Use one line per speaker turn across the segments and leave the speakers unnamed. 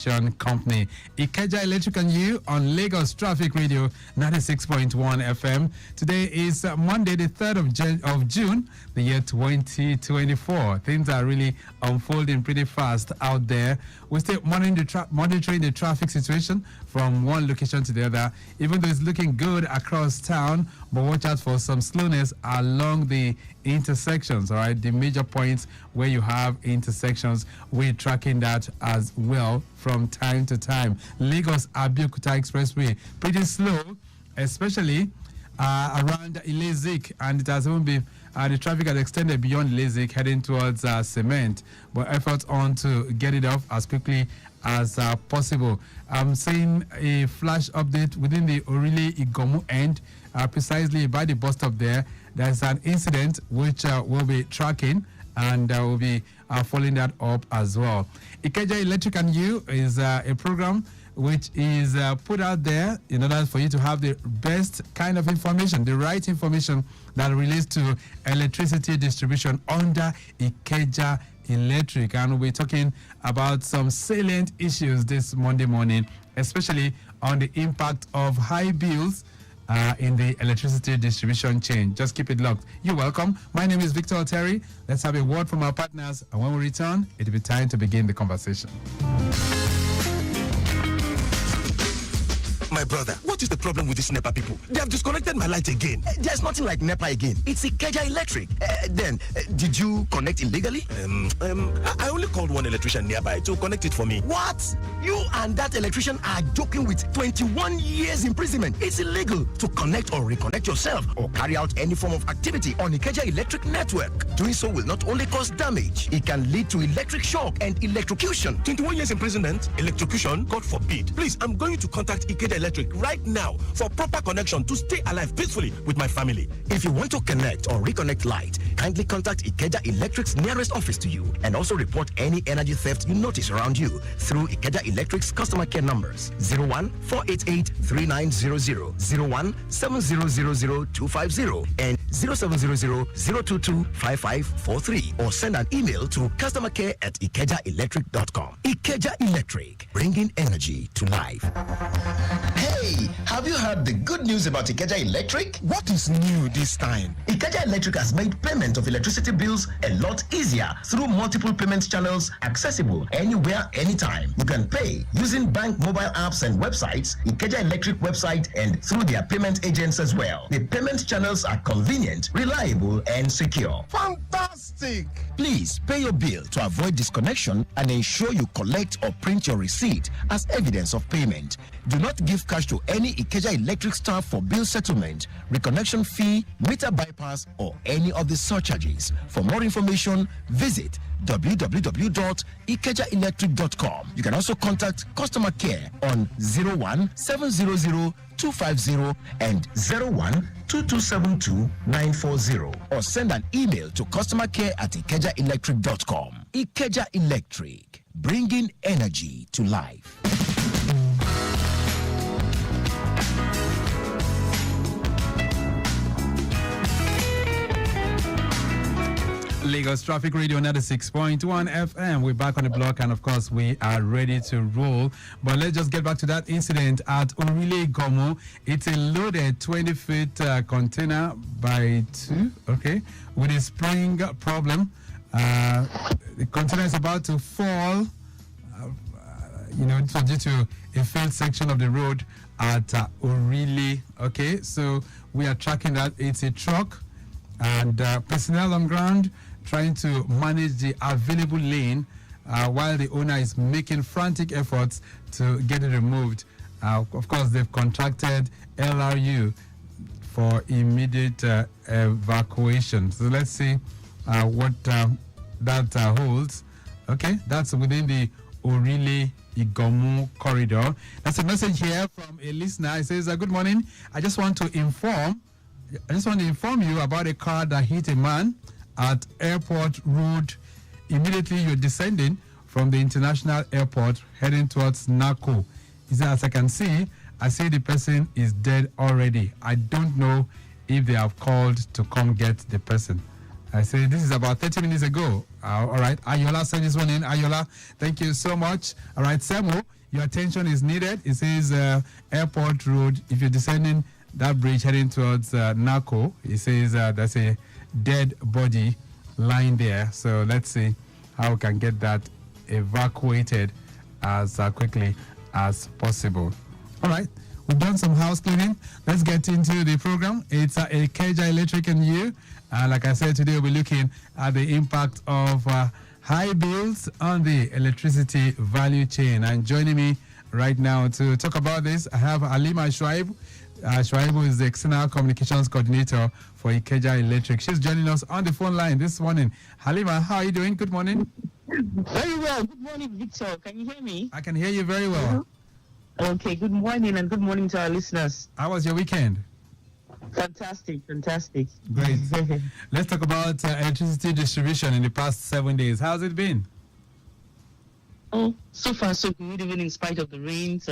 Company. IKEJA Electric and you on Lagos Traffic Radio 96.1 FM. Today is Monday, the 3rd of June, the year 2024. Things are really unfolding pretty fast out there. We're still monitoring the traffic situation from one location to the other, even though it's looking good across town, but watch out for some slowness along the intersections, all right? The major points where you have intersections, we're tracking that as well from time to time. Lagos Abeokuta Expressway, pretty slow, especially around Ilezik, and it has even been the traffic has extended beyond Ilezik, heading towards Cement, but efforts on to get it off as quickly as possible. I'm seeing a flash update within the Orile Igomu end, precisely by the bus stop there. There's an incident which we'll be tracking, and we'll be following that up as well. IKEJA Electric and You is a program which is put out there in order for you to have the best kind of information, the right information that relates to electricity distribution under IKEJA Electric. And we'll be talking about some salient issues this Monday morning, especially on the impact of high bills in the electricity distribution chain. Just keep it locked. You're welcome. My name is Victor Oteri. Let's have a word from our partners, and when we return, it'll be time to begin the conversation.
My brother, what is the problem with these NEPA people? They have disconnected my light again.
There's nothing like NEPA again. It's IKEJA Electric. Did you connect illegally?
I only called one electrician nearby to connect it for me.
What? You and that electrician are joking with 21 years imprisonment. It's illegal to connect or reconnect yourself or carry out any form of activity on IKEJA Electric network. Doing so will not only cause damage, it can lead to electric shock and electrocution.
21 years imprisonment, electrocution, God forbid. Please, I'm going to contact IKEJA Electric right now for proper connection to stay alive peacefully with my family.
If you want to connect or reconnect light, kindly contact IKEJA Electric's nearest office to you, and also report any energy theft you notice around you through IKEJA Electric's customer care numbers 01-488-3900, 01-7000-250, and 0700-022-5543, or send an email to customercare@ikejaelectric.com. IKEJA Electric, bringing energy to life.
Hey, have you heard the good news about IKEJA Electric?
What is new this time?
IKEJA Electric has made payment of electricity bills a lot easier through multiple payment channels accessible anywhere, anytime. You can pay using bank mobile apps and websites, IKEJA Electric website, and through their payment agents as well. The payment channels are convenient, reliable, and secure.
Fantastic!
Please pay your bill to avoid disconnection and ensure you collect or print your receipt as evidence of payment. Do not give cash to any IKEJA Electric staff for bill settlement, reconnection fee, meter bypass, or any of the surcharges. For more information, visit www.ikejaelectric.com. You can also contact customer care on 01-700-250 and 01-2272-940, or send an email to customercare@ikejaelectric.com. IKEJA Electric, bringing energy to life.
Lagos Traffic Radio 96.1 FM. We're back on the block, and of course we are ready to roll. But let's just get back to that incident at Orile Igomu. It's a loaded 20-feet container by 2, okay, with a spring problem. The container is about to fall, due to a failed section of the road at Orile. Okay, so we are tracking that. It's a truck, and personnel on ground trying to manage the available lane while the owner is making frantic efforts to get it removed. Of course, they've contracted LRU for immediate evacuation. So let's see what that holds. Okay, that's within the Orile Igomu corridor. That's a message here from a listener. It says, good morning. I just want to inform you about a car that hit a man at Airport Road. Immediately you're descending from the international airport heading towards Nako. He said, as I can see, I say the person is dead already. I don't know if they have called to come get the person. I say this is about 30 minutes ago. All right, Ayola sent this one in. Ayola, thank you so much. All right, Samuel, your attention is needed. It says Airport Road. If you're descending that bridge heading towards Nako, it says there's a dead body lying there. So let's see how we can get that evacuated as quickly as possible. All right, we've done some house cleaning. Let's get into the program. It's IKEJA Electric and You. Like I said, today we'll be looking at the impact of high bills on the electricity value chain. And joining me right now to talk about this, I have Halima Shuaibu. Shuaibu is the External Communications Coordinator for IKEJA Electric. She's joining us on the phone line this morning. Halima, how are you doing? Good morning.
Very well. Good morning, Victor. Can you hear me?
I can hear you very well.
Okay, good morning and good morning to our listeners.
How was your weekend?
Fantastic.
Great. Let's talk about electricity distribution in the past 7 days. How's it been?
Oh, so far so good, even in spite of the rains.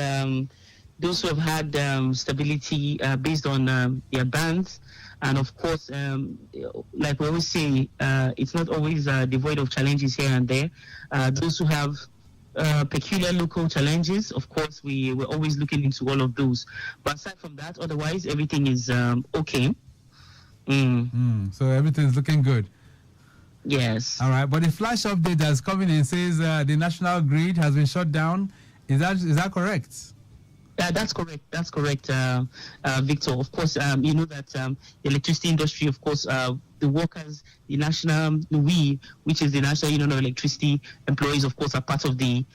Those who have had stability based on their bands. And of course, like we always say, it's not always devoid of challenges here and there. Those who have peculiar local challenges, of course, we're always looking into all of those. But aside from that, otherwise, everything is okay.
So everything's looking good.
Yes.
All right, but the flash update that's coming in says the national grid has been shut down. Is that correct?
That's correct, Victor. Of course, you know that the electricity industry, of course, the workers, the national, which is the National Union of Electricity Employees, of course, are part of the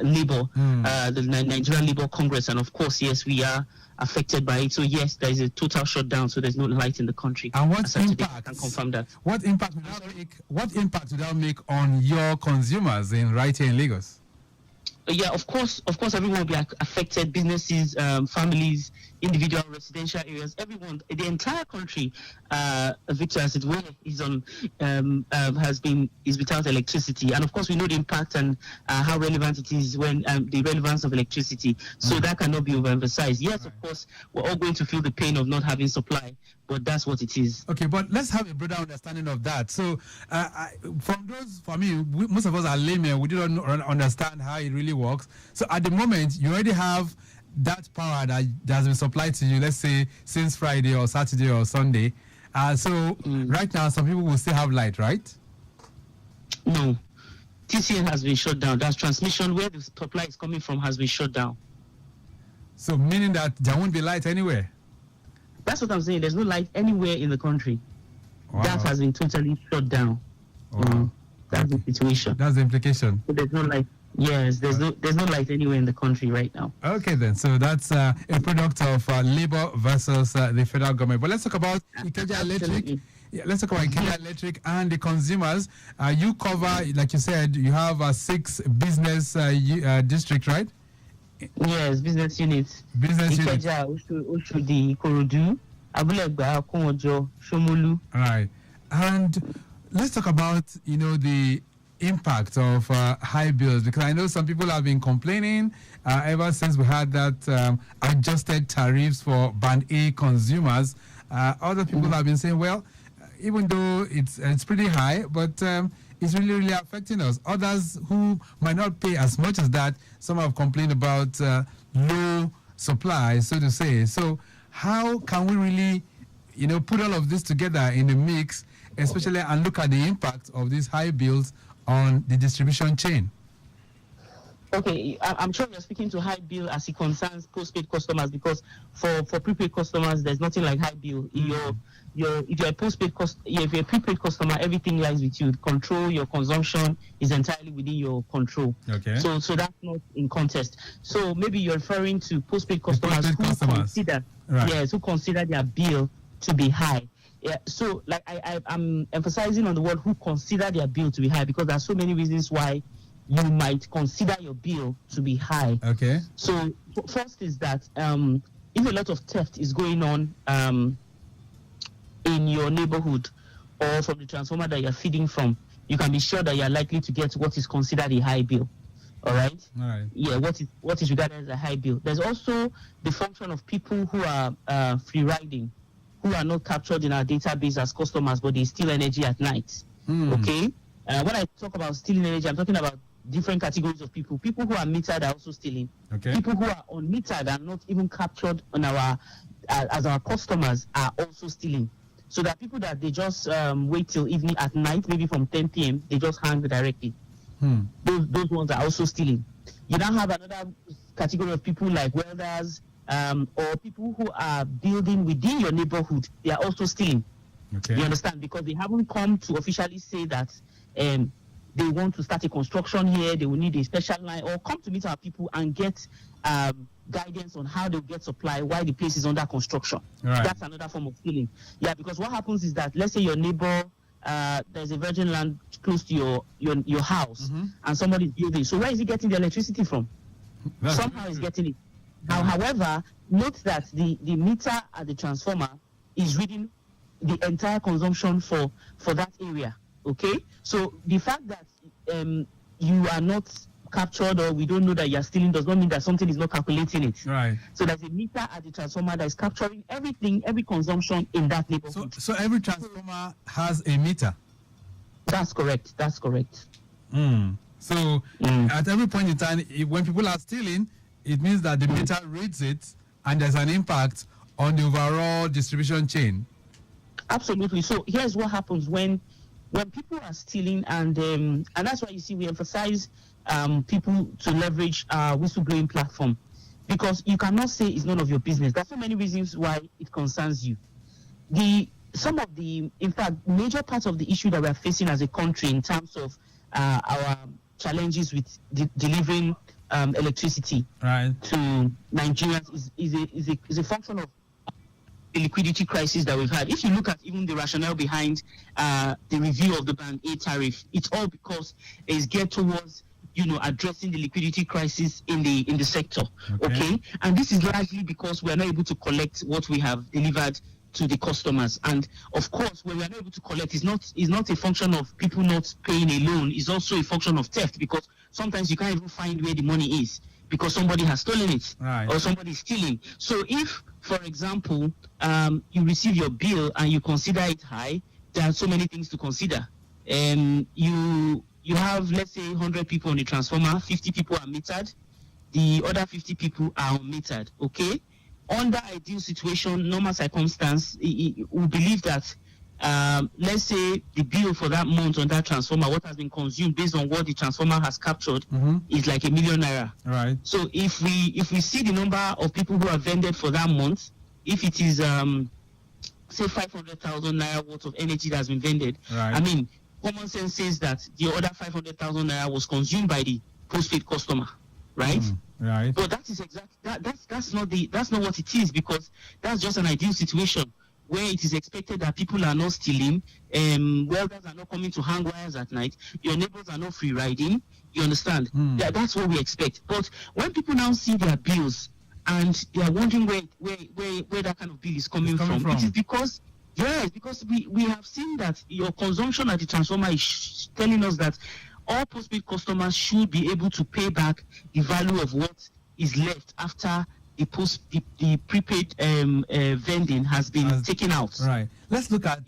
labor, the Nigerian Labour Congress, and of course, yes, we are affected by it. So yes, there is a total shutdown. So there's no light in the country.
And what impact?
I can confirm that.
What impact would that make on your consumers right here in Lagos?
Yeah, of course, everyone will be affected. Businesses, families, individual residential areas, everyone, the entire country, Victor, as it were, is without electricity. And of course, we know the impact and how relevant it is when the relevance of electricity. So that cannot be overemphasized. Yes, of course, we're all going to feel the pain of not having supply, but that's what it is.
Okay, but let's have a broader understanding of that. So, for me, most of us are laymen. We don't understand how it really works. So, at the moment, you already have that power that has been supplied to you, let's say, since Friday or Saturday or Sunday. Right now, some people will still have light, right?
No. TCN has been shut down. That's transmission where the supply is coming from has been shut down.
So, meaning that there won't be light anywhere?
That's what I'm saying. There's no light anywhere in the country.
Wow.
That has been totally shut down.
Wow.
That's the situation.
That's the implication.
So there's no light. Yes, there's no light anywhere in the country right now.
Okay, then. So that's a product of labor versus the federal government. But let's talk about IKEJA Electric. Yeah, let's talk about IKEJA Electric and the consumers. You cover, like you said, you have 6 business districts, right?
Yes, business units. IKEJA, Oshodi, Ikorodu, Abulegba, Akomojo, Shomolu.
All right. And let's talk about, the impact of high bills, because I know some people have been complaining ever since we had that adjusted tariffs for Band A consumers. Other people have been saying, well, even though it's pretty high, but it's really, really affecting us. Others who might not pay as much as that, some have complained about low supply, so to say. So how can we really, put all of this together in a mix, especially and look at the impact of these high bills on the distribution chain?
Okay, I'm sure you're speaking to high bill as it concerns postpaid customers, because for prepaid customers, there's nothing like high bill. If you're a postpaid if you're a prepaid customer, everything lies with you. Control your consumption is entirely within your control.
Okay.
So that's not in contest. So maybe you're referring to postpaid customers who consider their bill to be high. Yeah, so like I'm emphasizing on the word who consider their bill to be high, because there are so many reasons why you might consider your bill to be high.
Okay.
So first is that if a lot of theft is going on in your neighborhood or from the transformer that you're feeding from, you can be sure that you're likely to get what is considered a high bill. All right.
All right.
Yeah. What is regarded as a high bill. There's also the function of people who are free riding, who are not captured in our database as customers, but they steal energy at night. Okay. When I talk about stealing energy, I'm talking about different categories of people. People who are metered are also stealing.
Okay.
People who are unmetered and not even captured on our as our customers are also stealing. So that people that they just wait till evening at night, maybe from 10 p.m., they just hang directly. Those ones are also stealing. You now have another category of people like welders or people who are building within your neighborhood. They are also stealing.
Okay.
You understand? Because they haven't come to officially say that they want to start a construction here, they will need a special line, or come to meet our people and get guidance on how they'll get supply while the place is under construction.
Right.
That's another form of stealing. Yeah, because what happens is that, let's say your neighbor, there's a virgin land close to your house, and somebody is building. So where is he getting the electricity from? Somehow he's getting it. Now, however, note that the meter at the transformer is reading the entire consumption for that area. Okay, so the fact that you are not captured, or we don't know that you're stealing, does not mean that something is not calculating it.
Right.
So there's a meter at the transformer that is capturing everything, every consumption in that neighborhood.
So every transformer has a meter.
That's correct.
So at every point in time, when people are stealing, it means that the meter reads it, and there's an impact on the overall distribution chain.
Absolutely. So here's what happens when people are stealing, and that's why you see we emphasize people to leverage our whistleblowing platform, because you cannot say it's none of your business. There's so many reasons why it concerns you. In fact, major parts of the issue that we're facing as a country in terms of our challenges with delivering electricity to Nigerians is a function of the liquidity crisis that we've had. If you look at even the rationale behind the review of the Band A tariff, it's all because it's geared towards addressing the liquidity crisis in the sector. Okay, and this is largely because we are not able to collect what we have delivered to the customers. And of course, when we are not able to collect, is not a function of people not paying a loan. It's also a function of theft, because sometimes you can't even find where the money is because somebody has stolen it, or somebody is stealing. So if, for example, you receive your bill and you consider it high, there are so many things to consider. You have, let's say, 100 people on the transformer, 50 people are metered, the other 50 people are unmetered. Okay, under ideal situation, normal circumstance, we believe that let's say the bill for that month on that transformer, what has been consumed based on what the transformer has captured, is like ₦1 million.
Right.
So if we see the number of people who are vended for that month, if it is say 500,000 naira worth of energy that has been vended, I mean, common sense says that the other 500,000 naira was consumed by the postpaid customer, right?
Right.
But that is that's not what it is, because that's just an ideal situation where it is expected that people are not stealing, welders are not coming to hang wires at night, your neighbors are not free riding. You understand? That's what we expect. But when people now see their bills and they are wondering where that kind of bill is coming from, it is because we have seen that your consumption at the transformer is telling us that all postpaid customers should be able to pay back the value of what is left after the prepaid vending has been taken out.
Right. Let's look at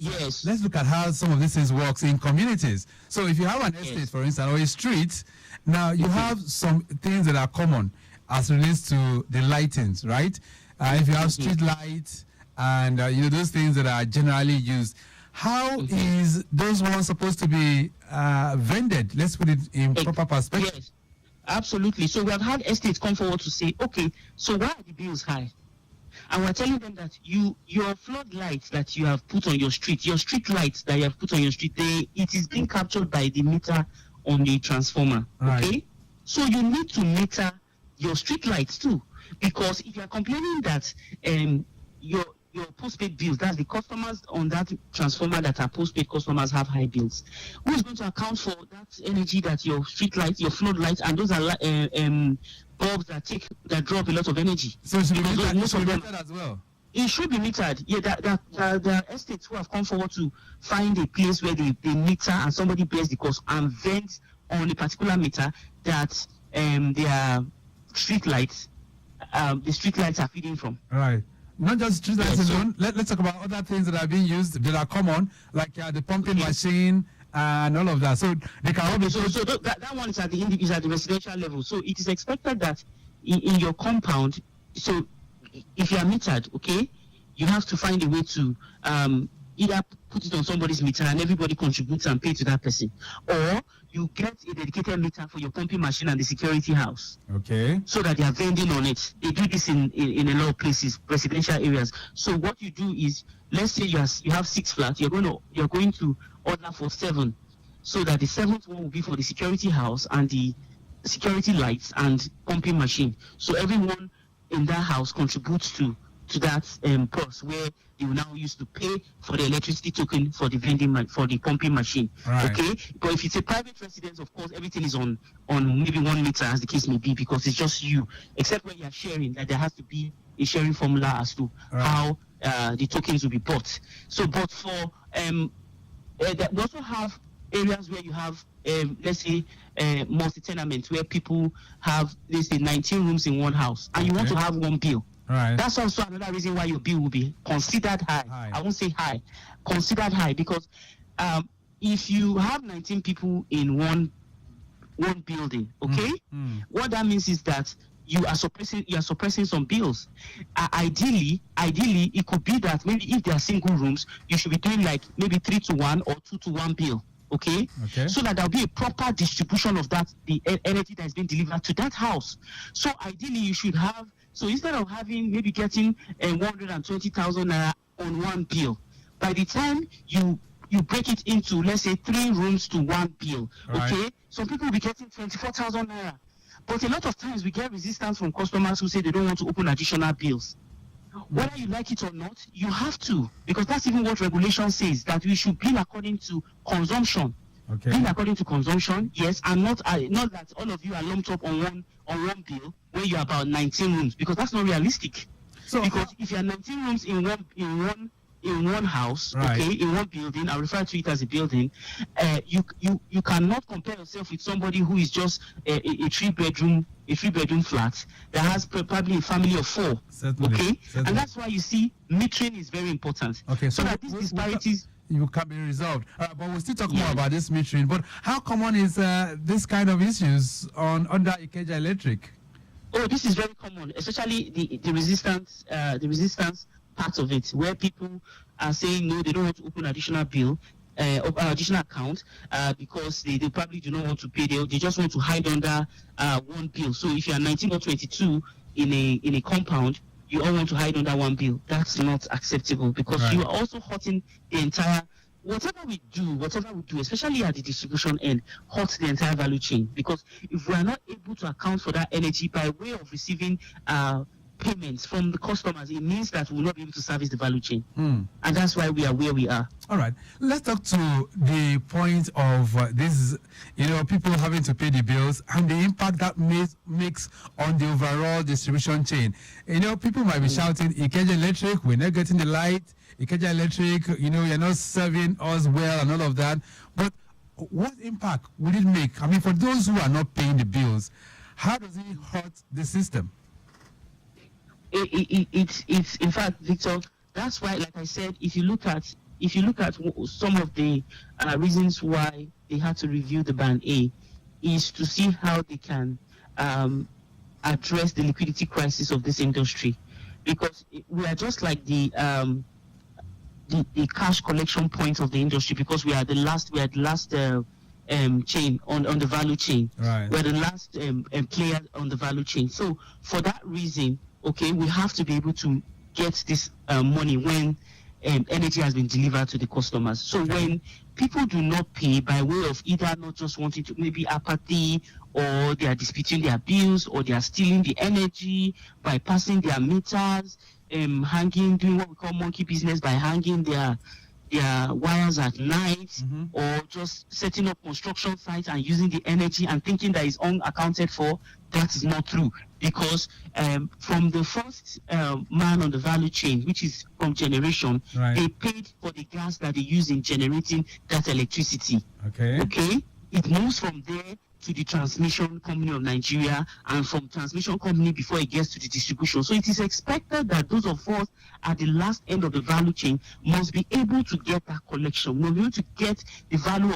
how some of these things works in communities. So if you have an estate, for instance, or a street, now you have some things that are common as relates to the lightings, right? If you have street lights and those things that are generally used, how is those ones supposed to be vended? Let's put it in proper perspective.
Yes. Absolutely. So we have had estates come forward to say, okay, so why are the bills high? And we're telling them that your floodlights that you have put on your street lights that you have put on your street, it is being captured by the meter on the transformer.
Right.
Okay? So you need to meter your street lights too. Because if you are complaining that your postpaid bills, that's the customers on that transformer that are postpaid customers have high bills, who is going to account for that energy that your street lights, your floodlights, and those are bulbs that drop a lot of energy?
So it should be metered as well.
It should be metered. Yeah, there are estates who have come forward to find a place where they meter and somebody bears the cost and vent on a particular meter that their street lights, the street lights are feeding from.
Right. Not just street lights alone. Let's talk about other things that are being used that are common, like the pumping machine and all of that. So they can all be
So that one is at the residential level. So it is expected that in your compound, so if you are metered, okay, you have to find a way to either put it on somebody's meter and everybody contributes and pay to that person, or you get a dedicated meter for your pumping machine and the security house.
Okay.
So that they are vending on it. They do this in a lot of places, residential areas. So what you do is, let's say you have 6 flats, you're going to order for 7, so that the 7th one will be for the security house and the security lights and pumping machine. So everyone in that house contributes to that purse where they will now use to pay for the electricity token for the for the pumping machine.
Right.
Okay, but if it's a private residence, of course, everything is on maybe 1 meter, as the case may be, because it's just you. Except when you are sharing, that there has to be a sharing formula as to how the tokens will be bought. So, but for we also have areas where you have, let's say, multi-tenement, where people have, let's say, 19 rooms in one house, and you want to have one bill.
Right.
That's also another reason why your bill will be considered high. I won't say high, considered high, because if you have 19 people in one building, okay, what that means is that you are suppressing some bills. Ideally, it could be that maybe if there are single rooms, you should be doing like maybe 3-to-1 or 2-to-1 bill. Okay, so that there'll be a proper distribution of the energy that is being delivered to that house. So ideally, you should have. So instead of maybe getting 120,000 naira on one bill, by the time you break it into, let's say, 3 rooms to 1 bill, okay, some people will be getting 24,000 naira. But a lot of times we get resistance from customers who say they don't want to open additional bills. Whether you like it or not, you have to, because that's even what regulation says, that we should bill according to consumption.
Okay.
Bill according to consumption, yes, and not that all of you are lumped up on one bill when you're about 19 rooms, because that's not realistic. So because if you are 19 rooms in one house, okay, in one building, I refer to it as a building, you cannot compare yourself with somebody who is just a 3-bedroom flat that has probably a family of 4.
Certainly.
Okay,
Certainly.
and that's why you see metering is very important.
Okay,
so that these disparities
you can be resolved. But we'll still talk more about this metering. But how common is this kind of issues under IKEJA Electric?
Oh, this is very common, especially the resistance part of it, where people are saying no, they don't want to open additional bill, additional account, because they probably do not want to pay. They just want to hide under one bill. So if you are 19 or 22 in a compound, you all want to hide under one bill. That's not acceptable, because you are also hurting the entire. Whatever we do, especially at the distribution end, hurts the entire value chain. Because if we are not able to account for that energy by way of receiving payments from the customers, it means that we will not be able to service the value chain. And that's why we are where we are. All
right. Let's talk to the point of this, people having to pay the bills and the impact that makes on the overall distribution chain. People might be shouting, IKEJA Electric, we're not getting the light. IKEJA Electric, you're not serving us well and all of that. But what impact will it make? I mean, for those who are not paying the bills, how does it hurt the system?
It's in fact, Victor, that's why, like I said, if you look at some of the reasons why they had to review the Band A, is to see how they can address the liquidity crisis of this industry, because we are just like the cash collection point of the industry, because we are the last chain on the value chain.
Right.
We're the last player on the value chain. So for that reason, okay, we have to be able to get this money when energy has been delivered to the customers. So when people do not pay by way of either not just wanting to, maybe apathy, or they are disputing their bills, or they are stealing the energy by passing their meters, doing what we call monkey business by hanging their wires at night, or just setting up construction sites and using the energy and thinking that is unaccounted for, that is not true. Because from the first man on the value chain, which is from generation, they paid for the gas that they use in generating that electricity.
Okay.
It moves from there to the transmission company of Nigeria, and from transmission company before it gets to the distribution. So it is expected that those of us at the last end of the value chain must be able to get that collection. We'll be able to get the value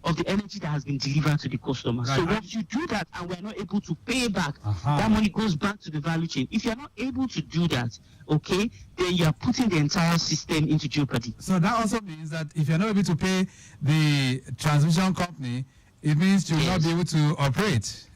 of the energy that has been delivered to the customer.
Right.
So once you do that and we're not able to pay back, that money goes back to the value chain. If you're not able to do that, okay, then you're putting the entire system into jeopardy.
So that also means that if you're not able to pay the transmission company, it means you will not be able to operate.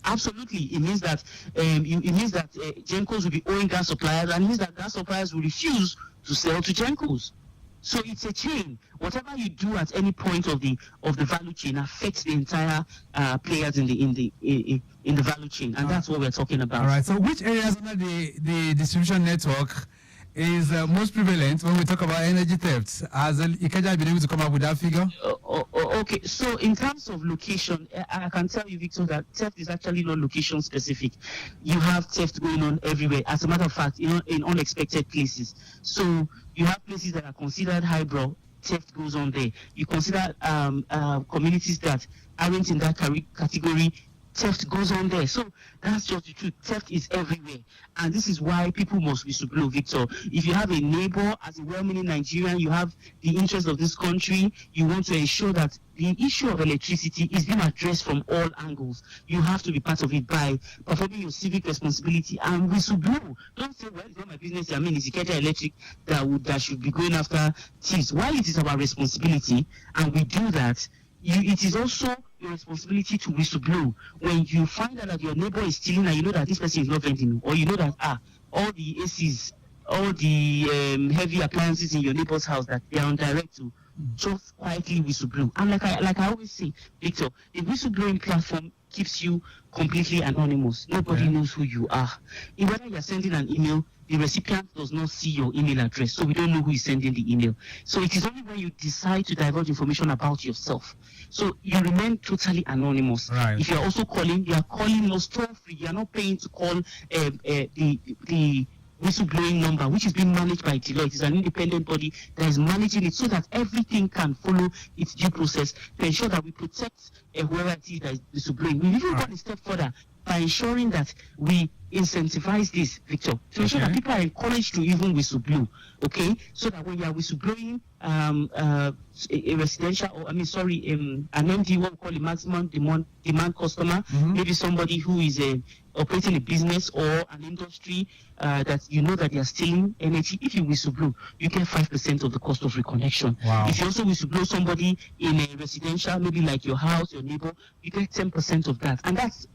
Absolutely, it means that Gencos will be owing gas suppliers, and it means that gas suppliers will refuse to sell to Gencos. So it's a chain. Whatever you do at any point of the value chain affects the entire players in the value chain, and that's what we're talking about.
All right. So which areas under the distribution network is most prevalent when we talk about energy theft? Has IKEJA been able to come up with that figure?
Okay, so in terms of location, I can tell you, Victor, that theft is actually not location specific. You have theft going on everywhere. As a matter of fact, in unexpected places. So you have places that are considered highbrow, theft goes on there. You consider communities that aren't in that category, theft goes on there. So that's just the truth. Theft is everywhere. And this is why people must whistleblow, Victor. If you have a neighbor, as a well-meaning Nigerian, you have the interest of this country, you want to ensure that the issue of electricity is being addressed from all angles. You have to be part of it by performing your civic responsibility and whistleblow. Don't say, well, it's not my business. I mean, it's IKEJA Electric that should be going after thieves. While it is our responsibility, and we do that, it is also your responsibility to whistleblow. When you find out that your neighbor is stealing and you know that this person is not venting, or you know that all the ACs, all the heavy appliances in your neighbor's house that they are on direct to, just quietly whistleblow. And like I always say, Victor, the whistleblowing platform keeps you completely anonymous. Nobody knows who you are. Whether you're sending an email, the recipient does not see your email address, so we don't know who is sending the email. So it is only when you decide to divulge information about yourself. So you remain totally anonymous.
Right.
If you're also calling, you are calling us toll-free. You're not paying to call the whistleblowing number, which is being managed by Deloitte. It's an independent body that is managing it so that everything can follow its due process to ensure that we protect whoever it is that is whistleblowing. We've even gone a step further by ensuring that we incentivize this, Victor, to ensure that people are encouraged to even whistleblow, okay? So that when you are whistleblowing a residential, or an MD, what we call a maximum demand customer, maybe somebody who is operating a business or an industry that you know that they are stealing energy. If you whistleblow, you get 5% of the cost of reconnection.
Wow.
If you also whistleblow somebody in a residential, maybe like your house, your neighbor, you get 10% of that. And that's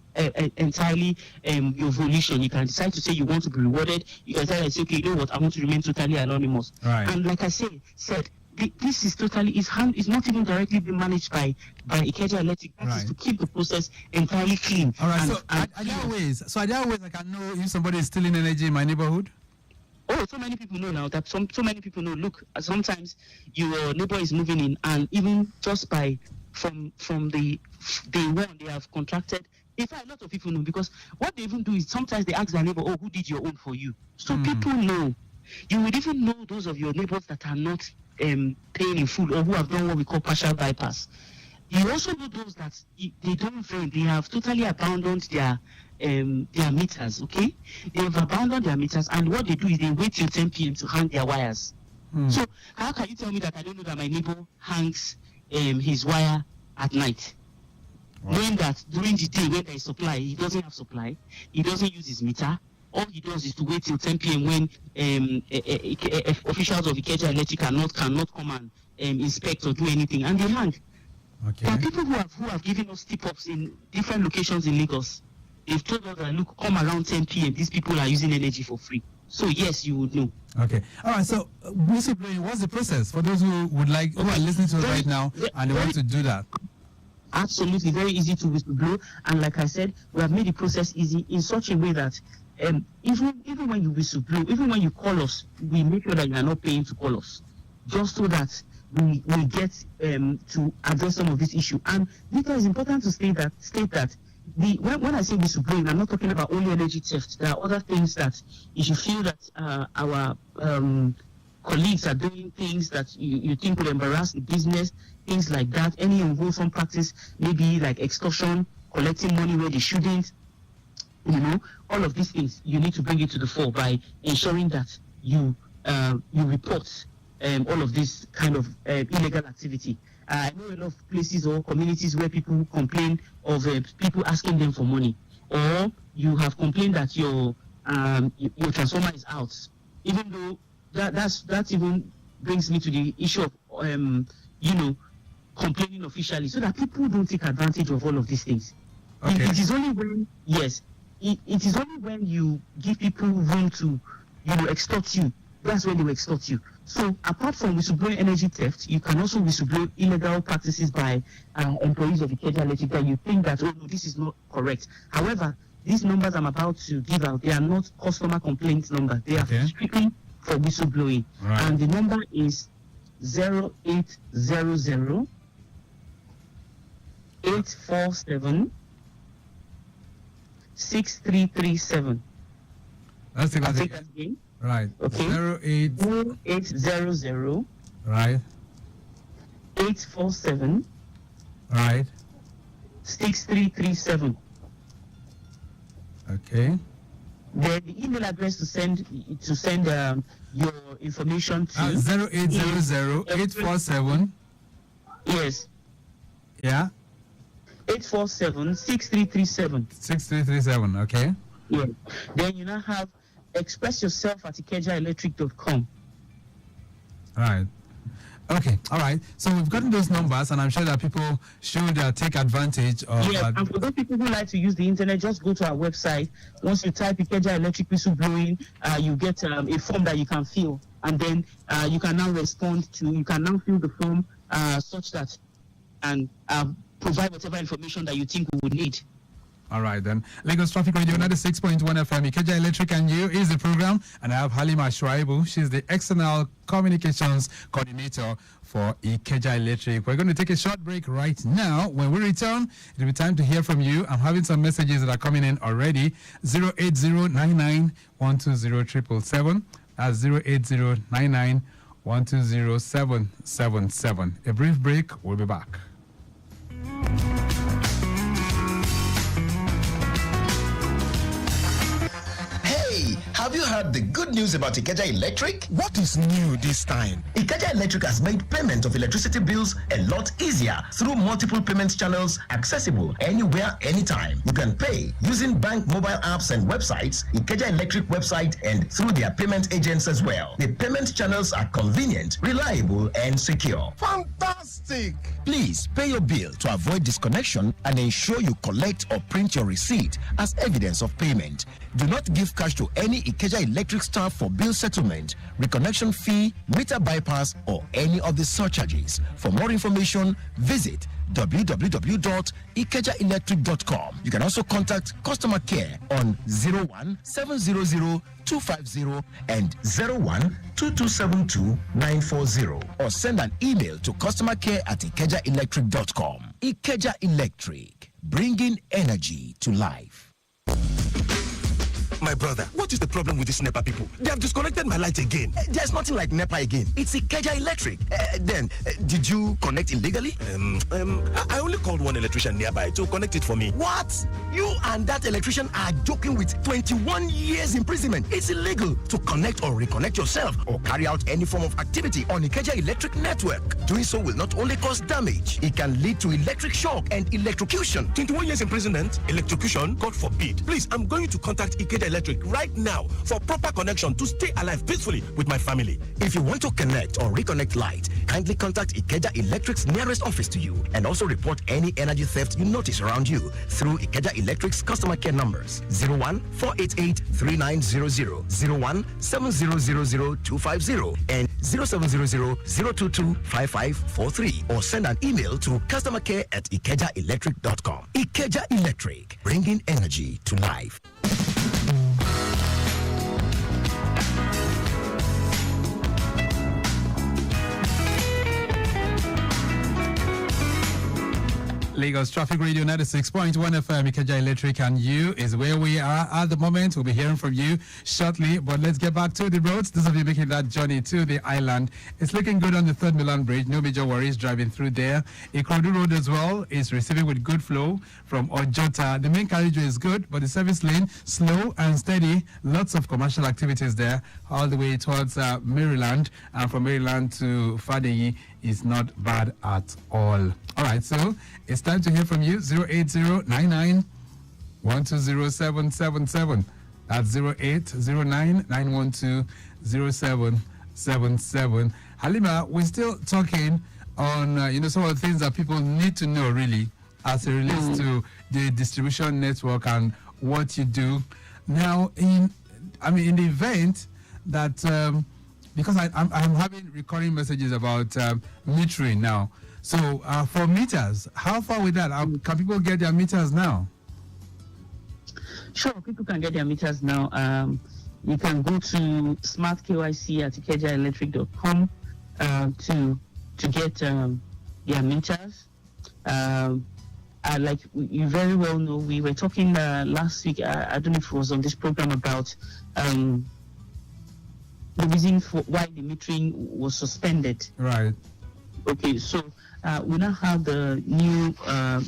entirely your volition. You can decide to say you want to be rewarded. You can decide to say, okay, you know what, I want to remain totally anonymous.
Right.
And like I said, this is totally, it's not even directly being managed by IKEJA Electric. That is to keep the process entirely clean.
All right. Are there ways I can know if somebody is stealing energy in my neighborhood?
Oh, so many people know now that so many people know. Look, sometimes your neighbor is moving in, and even just from the day one they have contracted. In fact, a lot of people know, because what they even do is sometimes they ask their neighbor, "Oh, who did your own for you?" So people know. You would even know those of your neighbors that are not paying in full, or who have done what we call partial bypass. You also know those that they don't vent. They have totally abandoned their meters. Okay, they have abandoned their meters, and what they do is they wait till 10 p.m. to hang their wires. So how can you tell me that I don't know that my neighbor hangs his wire at night? Knowing that during the day when there is supply, he doesn't have supply, he doesn't use his meter. All he does is to wait till 10 p.m. when officials of IKEJA Electric cannot come and inspect or do anything, and they hang.
Okay.
There are people who have given us tip-ups in different locations in Lagos. They've told us that, look, come around 10 p.m. these people are using energy for free. So yes, you would know.
Okay. All right. So whistleblowing, what's the process for those who would like, who are listening to us right now and they want to do that?
Absolutely, very easy to whistleblow, and like I said, we have made the process easy in such a way that even when you whistleblow, even when you call us, we make sure that you are not paying to call us, just so that we get to address some of this issue. And Victor, it's important to state that when I say whistleblowing, I'm not talking about only energy theft. There are other things that if you feel that our colleagues are doing things that you think will embarrass the business, things like that, any unwholesome practice, maybe like extortion, collecting money where they shouldn't, all of these things, you need to bring it to the fore by ensuring that you report all of this kind of illegal activity. I know a lot of places or communities where people complain of people asking them for money, or you have complained that your transformer is out, even though that even brings me to the issue of complaining officially, so that people don't take advantage of all of these things.
Okay.
It is only when it is only when you give people room to extort you, that's when they will extort you. So apart from whistleblowing energy theft, you can also whistleblow illegal practices by employees of IKEJA Electric that you think that, oh no, this is not correct. However, these numbers I'm about to give out, they are not customer complaint numbers. They are strictly for whistleblowing.
Right.
And the number is 0800 847 6337.
Let's take
I'll
that
take that again.
Right.
Okay. 0800
Right.
847
Right.
6337.
Okay.
Then the email address to send your information to
0800 847.
Yes.
Yeah.
847 6337.
6337. Okay.
Yeah. Then you now have express yourself at ikejaelectric.com.
Right. Okay. All right. So we've gotten those numbers, and I'm sure that people should take advantage of.
Yes, and for those people who like to use the internet, just go to our website. Once you type IKEJA Electric whistleblowing, you get a form that you can fill, and then you can now respond to. You can now fill the form such that and provide whatever information that you think we would need.
All right, then. Lagos Traffic Radio 96.1 FM, IKEJA Electric and You is the program. And I have Halima Shuaibu. She's the External Communications Coordinator for IKEJA Electric. We're going to take a short break right now. When we return, it'll be time to hear from you. I'm having some messages that are coming in already. 08099120777. That's 08099120777. A brief break. We'll be back.
Have you heard the good news about IKEJA Electric?
What is new this time?
IKEJA Electric has made payment of electricity bills a lot easier through multiple payment channels accessible anywhere, anytime. You can pay using bank mobile apps and websites, IKEJA Electric website, and through their payment agents as well. The payment channels are convenient, reliable, and secure.
Fantastic!
Please pay your bill to avoid disconnection and ensure you collect or print your receipt as evidence of payment. Do not give cash to any IKEJA Electric staff for bill settlement, reconnection fee, meter bypass, or any of the surcharges. For more information, visit www.ikejaelectric.com. You can also contact customer care on 01-700-250 and 01-2272-940 or send an email to customercare@ikejaelectric.com. IKEJA Electric, bringing energy to life.
My brother, what is the problem with these NEPA people? They have disconnected my light again.
There's nothing like NEPA again. It's IKEJA Electric. Did you connect illegally?
I only called one electrician nearby to connect it for me.
What? You and that electrician are joking with 21 years imprisonment. It's illegal to connect or reconnect yourself or carry out any form of activity on IKEJA Electric network. Doing so will not only cause damage, it can lead to electric shock and electrocution.
21 years imprisonment, electrocution, God forbid. Please, I'm going to contact IKEJA Electric right now for proper connection to stay alive peacefully with my family.
If you want to connect or reconnect light, kindly contact IKEJA Electric's nearest office to you and also report any energy theft you notice around you through IKEJA Electric's customer care numbers 01-488-3900, 01-7000-250, and 0700-022-5543, or send an email to customercare@ikejaelectric.com. IKEJA Electric, bringing energy to life.
Lagos Traffic Radio 96.1 FM, IKEJA Electric and You is where we are at the moment. We'll be hearing from you shortly, but let's get back to the roads. Those of you making that journey to the island, it's looking good on the 3rd Milan Bridge. No major worries driving through there. Ikorodu Road as well is receiving with good flow from Ojota. The main carriageway is good, but the service lane slow and steady. Lots of commercial activities there all the way towards Maryland, and from Maryland to Fadeyi is not bad at all. All right, so it's time to hear from you. 08099-120777. That's 0809-912-0777. Halima, we're still talking on some of the things that people need to know really as it relates to the distribution network and what you do. Now, in the event that because I'm having recurring messages about metering now. So for meters, how far with that? Can people get their meters now?
Sure, people can get their meters now. You can go to smartkyc at ikejaelectric.com to get their meters. Like you very well know, we were talking last week, I don't know if it was on this program, about the reason for why the metering was suspended.
Right.
Okay, so we now have the new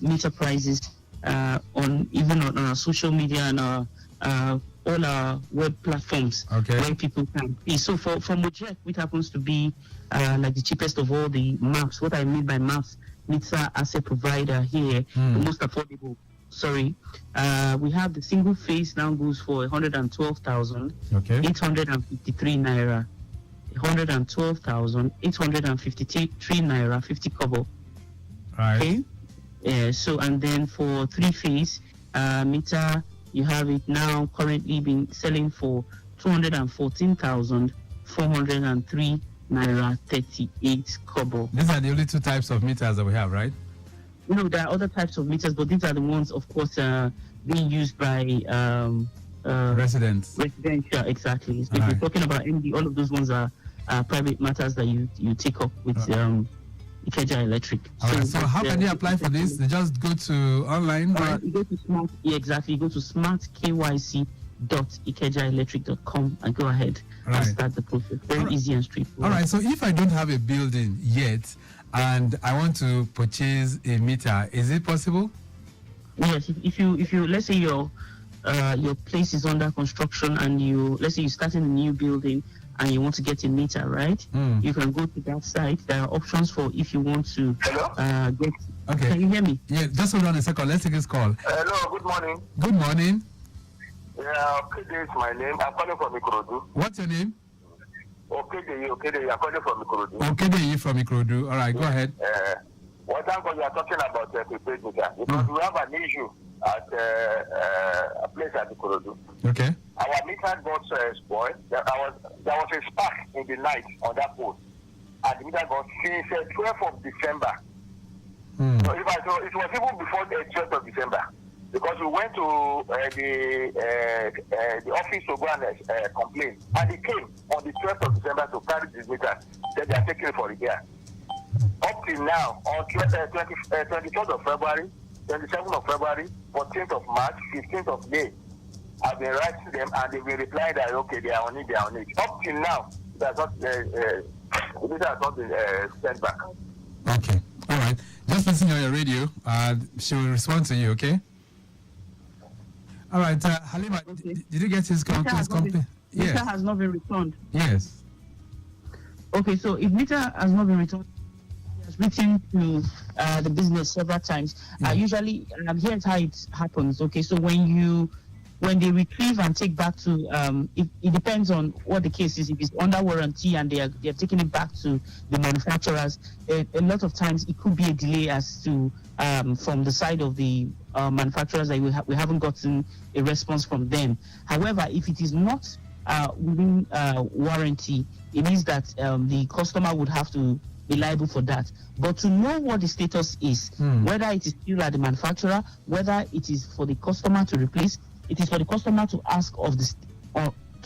meter prices on our social media and all our web platforms, where people can pay. So for Mojek, which happens to be like the cheapest of all the maps, what I mean by maps, meter asset provider here, the most affordable. We have the single phase now goes for 112,853 naira. 112,853 naira 50 kobo.
Right.
Okay. So and then for 3-phase meter, you have it now currently being selling for 214,403 naira 38 kobo.
These are the only 2 types of meters that we have, right?
There are other types of meters, but these are the ones, of course, being used by
residents.
Residential, exactly. So if you're talking about MD, all of those ones are private matters that you take up with IKEJA Electric.
So how can they apply for this? They just go to online, right?
You go to You go to smartkyc.ikejaelectric.com and go ahead and start the process. Very easy and straightforward.
All right. So if I don't have a building yet and I want to purchase a meter, is it possible?
Yes. If you let's say your place is under construction and let's say you're starting a new building and you want to get a meter, right? You can go to that site. There are options for if you want to get.
Okay.
Can you hear me?
Yeah. Just hold on a second. Let's take this call.
Hello. Good morning.
Good morning.
Yeah, Okede is my name. I'm calling from Ikorodu.
What's your name?
Okede, I'm calling from Ikorodu.
Okede from Ikorodu. All right, go ahead.
What time you are talking about prepaid meter? Because we have an issue at a place at Ikorodu.
Okay.
Our meter got spoiled. There was a spark in the night on that pole. And the meter got since 12th of December. So it was even before the 12th of December. Because we went to the office to go and complain. And they came on the 12th of December to carry this meter. Then they are taking it for repair. Up till now, on 23rd of February, 27th of February, 14th of March, 15th of May, I've been writing them and they've been replying that, okay, they are on it. Up till now, the meter has not been sent back.
Okay. All right. Just listen on your radio. She will respond to you, okay? All right, Halima, did you get his complaint?
Yes. Meter has not been returned.
Yes.
Okay, so if meter has not been returned, he has written to the business several times. Usually, here's how it happens. Okay, so when they retrieve and take back to, it depends on what the case is. If it's under warranty and they are taking it back to the manufacturers, a lot of times it could be a delay as to from the side of the manufacturers that we haven't gotten a response from them. However, if it is not within warranty, it means that the customer would have to be liable for that. But to know what the status is, whether it is still at the manufacturer, whether it is for the customer to replace, it is for the customer to ask of the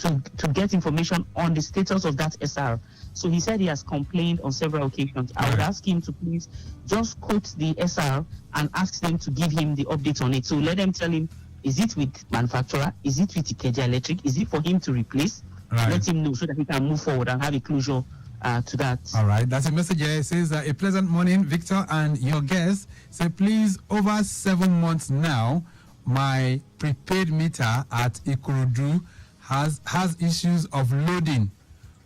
to get information on the status of that SR. So he said he has complained on several occasions. I would ask him to please just quote the SR and ask them to give him the update on it. So let them tell him, is it with manufacturer? Is it with IKEJA Electric? Is it for him to replace?
Right.
Let him know so that he can move forward and have a closure to that.
All right, that's a message here. It says, a pleasant morning, Victor and your guest. Say, please, over 7 months now, my prepaid meter at Ikorodu has issues of loading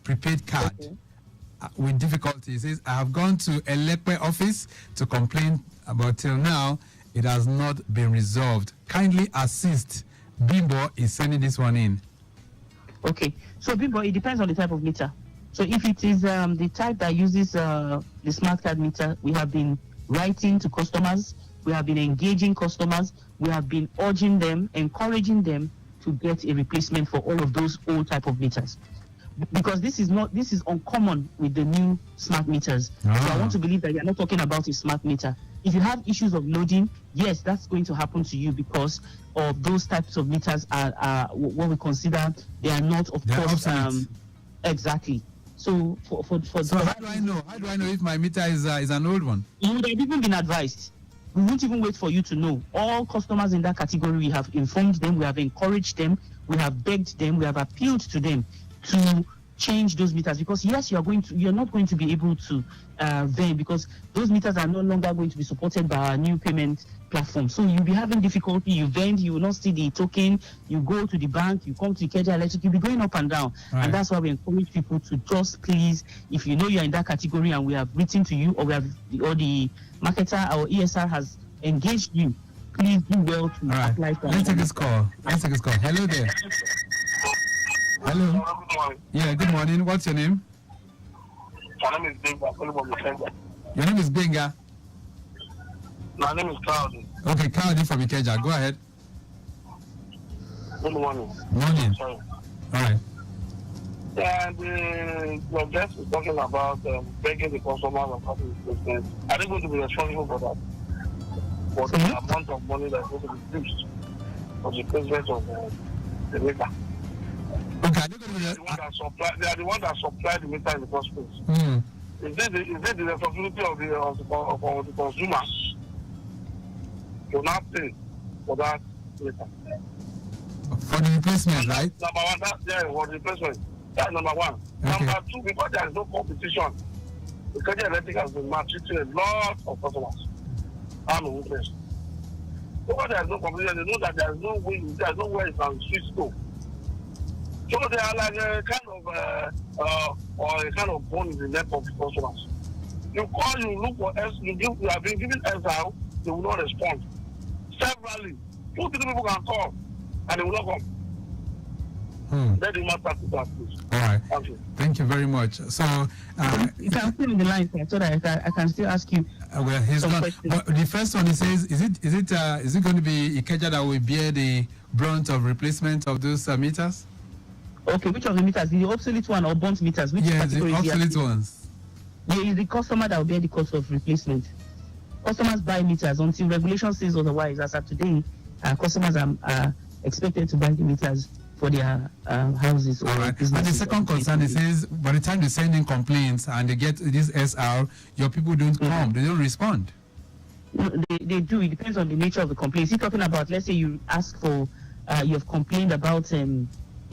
prepaid card with difficulty. It says, I have gone to Elekpe office to complain, but till now, it has not been resolved. Kindly assist. Bimbo is sending this one in.
Okay, so Bimbo, it depends on the type of meter. So if it is the type that uses the smart card meter, we have been writing to customers, we have been engaging customers, we have been urging them, encouraging them to get a replacement for all of those old type of meters. Because this is uncommon with the new smart meters. So I want to believe that you're not talking about a smart meter. If you have issues of loading, yes, that's going to happen to you because of those types of meters are what we consider they are not, of course, exactly. So
so how do I know? How do I know if my meter is an old one?
You would have even been advised. We won't even wait for you to know. All customers in that category, we have informed them, we have encouraged them, we have begged them, we have appealed to them to change those meters, because yes, you're not going to be able to vend, because those meters are no longer going to be supported by our new payment platform. So you'll be having difficulty. You vend, you will not see the token. You go to the bank, you come to IKEJA Electric, you'll be going up and down. Right. And that's why we encourage people to just please, if you know you're in that category and we have written to you, or the marketer or ESR has engaged you, please do well to apply for.
Let's take this call. Hello there. Hello.
Good morning.
Yeah, good morning. What's your name?
My name is Benga.
Your name is Benga?
My name is Cloudy.
Okay, Cloudy from IKEJA. Go ahead.
Good morning.
Morning.
Sorry.
All right.
And your guest is talking about begging the customers of having replacement. Are they going to be responsible for that? For the amount of money that's going to be used for the replacement of the meter?
Okay,
they are the ones that supply the meter in the first place.
Mm.
Is it the responsibility of the consumer to not pay for that meter?
For the replacement, right?
Number one, for the replacement. That's number one. Okay. Number two, because there is no competition, IKEJA Electric has been maltreating a lot of customers. I'm a witness. Because there is no competition, they know that there is no way, there is nowhere you can switch to. So they are like a kind of bone in the neck of the customers. You call, you look for S, you have been given SR, they will not respond. Severally, 2 people can call and they will not come. Let the matter to that, please.
All right. Thank you very much. So
you can put in the line so that I can still ask you.
Well, he's gone. But the first one, he says, is it going to be IKEJA that will bear the brunt of replacement of those meters?
Okay, which of the meters? The obsolete one or burnt meters? Which
the obsolete ones.
Yeah, it's the customer that will bear the cost of replacement. Customers buy meters until regulation says otherwise. As of today, customers are expected to buy the meters for their houses.
All right. And the second concern, it says, by the time they send in complaints and they get this SR, your people don't come, they don't respond.
No, they do. It depends on the nature of the complaint. You're talking about, let's say you ask for, you have complained about a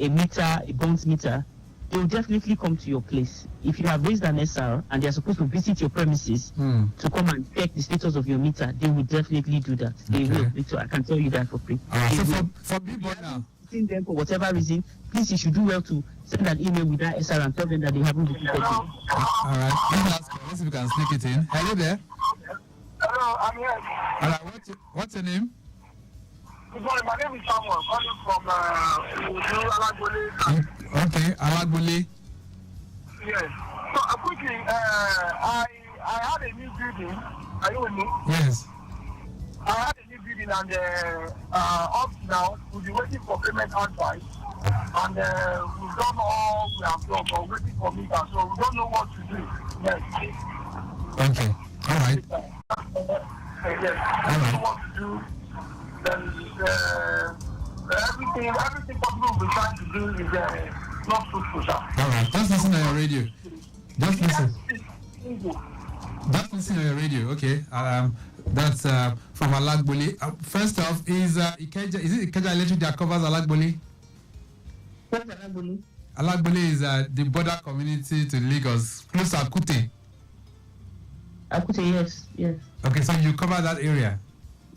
meter, a burnt meter, they will definitely come to your place. If you have raised an SR and they are supposed to visit your premises to come and check the status of your meter, they will definitely do that. They will. So I can tell you that for free.
So for people now,
them for whatever reason, please, you should do well to send an email with that SR and tell them that they haven't repeated it.
All right. Let's see if we can sneak it in. Hello there.
Hello, I'm here.
All right. What's your name?
Good morning. My name is Samuel, calling from Alagbole.
Okay, Alagbole.
Yes. So quickly, I had a new building. Are you with me?
Yes.
I had a new building, and up now we'll be waiting for payment advice. And we've done all we have done, but waiting for meter, so we don't know what to do. Yes.
Okay. All right.
Yes. We don't know what to do. Then everything possible we try to do is not fruitful, sir.
All right, just listen on your radio. Just listen. Just listen on your radio, okay? That's from Alagboli. First off, is IKEJA, is it IKEJA Electric that covers Alagboli?
What's Alagboli?
Alagboli is the border community to Lagos, close to Akute.
Akute, yes.
Okay, so you cover that area?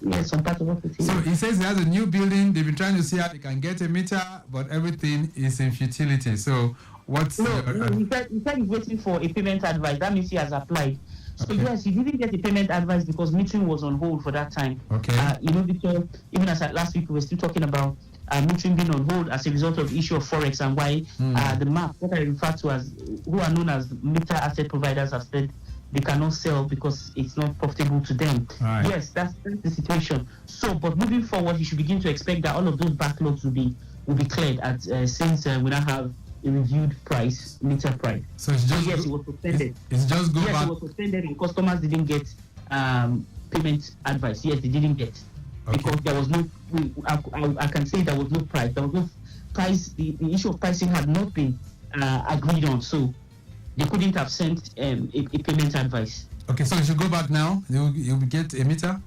Yes, some part of Akute.
So he says he has a new building. They've been trying to see how they can get a meter, but everything is in futility. So what's...
No, he said he's waiting for a payment advice. That means he has applied. So
Okay.
yes, he didn't get a payment advice because metering was on hold for that time.
Okay.
Victor, even as last week we were still talking about metering being on hold as a result of the issue of forex and why the MAP, what I refer to as, who are known as meter asset providers, have said they cannot sell because it's not profitable to them.
Right.
Yes, that's the situation. So, but moving forward, you should begin to expect that all of those backlogs will be cleared since we now have a reviewed meter price.
So it's just
yes, it was suspended.
It's just go
Yes,
back.
it was suspended and customers didn't get payment advice. Yes, they didn't get.
Okay.
Because there was no, I can say there was no price. There was no price, the issue of pricing had not been agreed on. So they couldn't have sent a payment advice.
Okay, so you should go back now. You'll get a meter?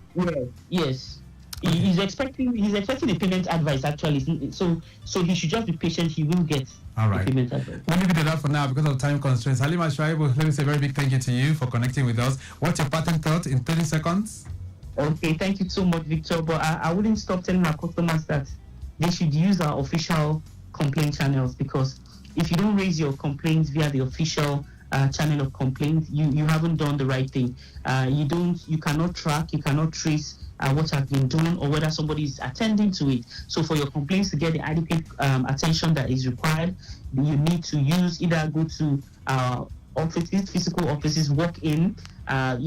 Yes.
Okay.
He's expecting a payment advice actually. So he should just be patient. He will get
All right.
a payment advice.
We'll leave it at that for now because of time constraints. Halima Shuaibu, let me say a very big thank you to you for connecting with us. What's your pattern thought in 30 seconds?
Okay, thank you so much, Victor. But I wouldn't stop telling our customers that they should use our official complaint channels, because if you don't raise your complaints via the official channel of complaints, you haven't done the right thing. You cannot track, you cannot trace what has been done or whether somebody is attending to it. So for your complaints to get the adequate attention that is required, you need to either go to offices, physical offices, walk in,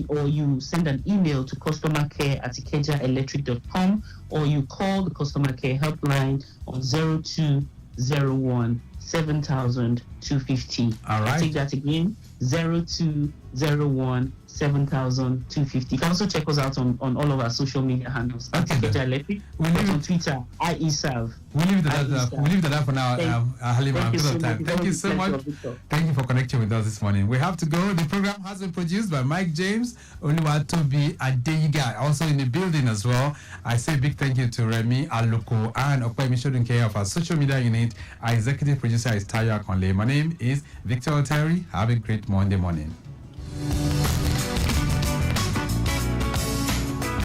or you send an email to customercare@ikejaelectric.com, or you call the customer care helpline on 0201 7250.
All right.
I'll take that again, 0201 7250. You can also check us out on all of our social media handles.
Okay,
IKEJA Electric.
We'll leave
on
it-
Twitter, IEServe.
We'll leave it at that. We'll leave it at that for now, Halima.
Thank you so much.
Thank you so much. Thank you for connecting with us this morning. We have to go. The program has been produced by Mike James, Oluwatobi Adeyiga, also in the building as well. I say big thank you to Remy Aluko and Okwemi Shodunke of our social media unit. Our executive producer is Tayo Akonle. My name is Victor Oteri. Have a great Monday morning.